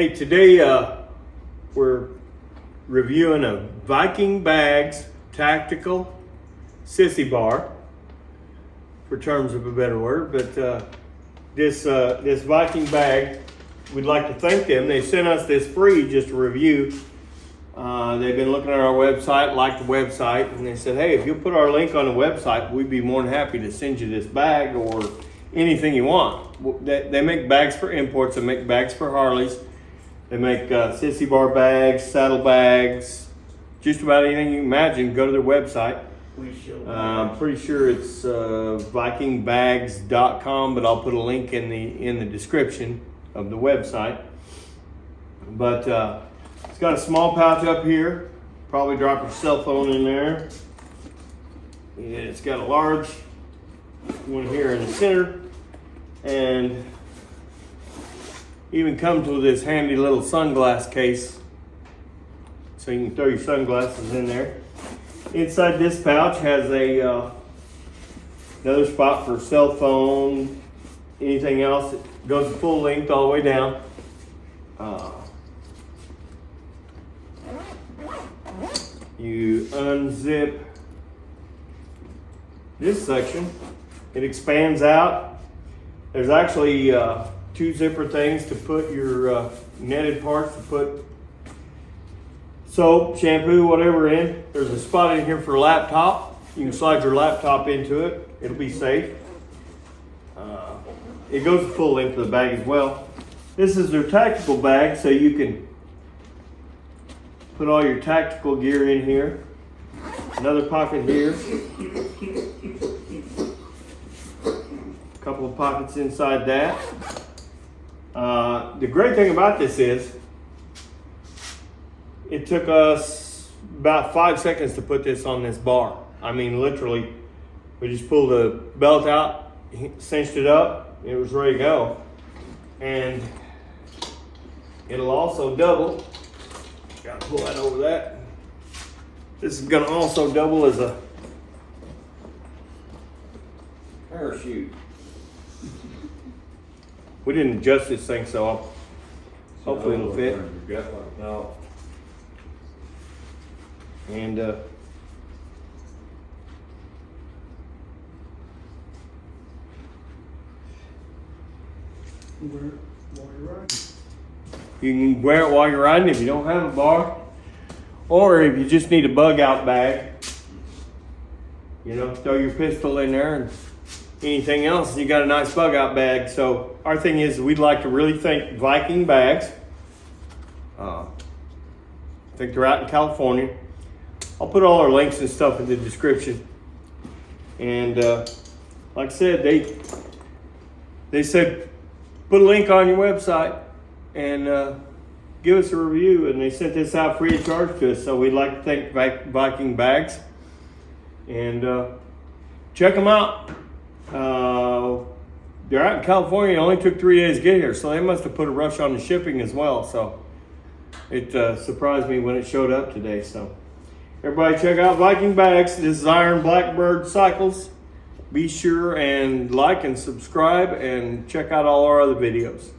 Hey, today we're reviewing a Viking Bags Tactical Sissy Bar, for terms of a better word. But this Viking bag, we'd like to thank them. They sent us this free, just a review. They've been looking at our website, liked the website, and they said, hey, if you'll put our link on the website, we'd be more than happy to send you this bag or anything you want. They make bags for imports. They make bags for Harleys. They make sissy bar bags, saddle bags, just about anything you can imagine. Go to their website. I'm pretty sure it's vikingbags.com, but I'll put a link in the description of the website. But it's got a small pouch up here. Probably drop your cell phone in there. And it's got a large one here in the center, and even comes with this handy little sunglass case, so you can throw your sunglasses in there. Inside this pouch has a another spot for cell phone, anything else. It goes full length all the way down. You unzip this section. It expands out. There's actually two zipper things to put your netted parts, to put soap, shampoo, whatever in. There's a spot in here for a laptop. You can slide your laptop into it. It'll be safe. It goes the full length of the bag as well. This is their tactical bag, so you can put all your tactical gear in here. Another pocket here. A couple of pockets inside that. The great thing about this is it took us about 5 seconds to put this on this bar. I mean, literally, we just pulled the belt out, cinched it up, it was ready to go. And it'll also double. Gotta pull that over that. This is gonna also double as a parachute. We didn't adjust this thing, so hopefully it'll fit. And you can wear it while you're riding if you don't have a bar, or if you just need a bug out bag. You know, throw your pistol in there and anything else, you got a nice bug out bag. So our thing is, we'd like to really thank Viking Bags. I think they're out in California. I'll put all our links and stuff in the description. And like I said, they said put a link on your website and give us a review, and they sent this out free of charge to us. So we'd like to thank Viking Bags, and check them out. They're out in California. It only took 3 days to get here, so they must have put a rush on the shipping as well. So it surprised me when it showed up today. So everybody check out Viking Bags. This is Iron Blackbird Cycles. Be sure and like and subscribe and check out all our other videos.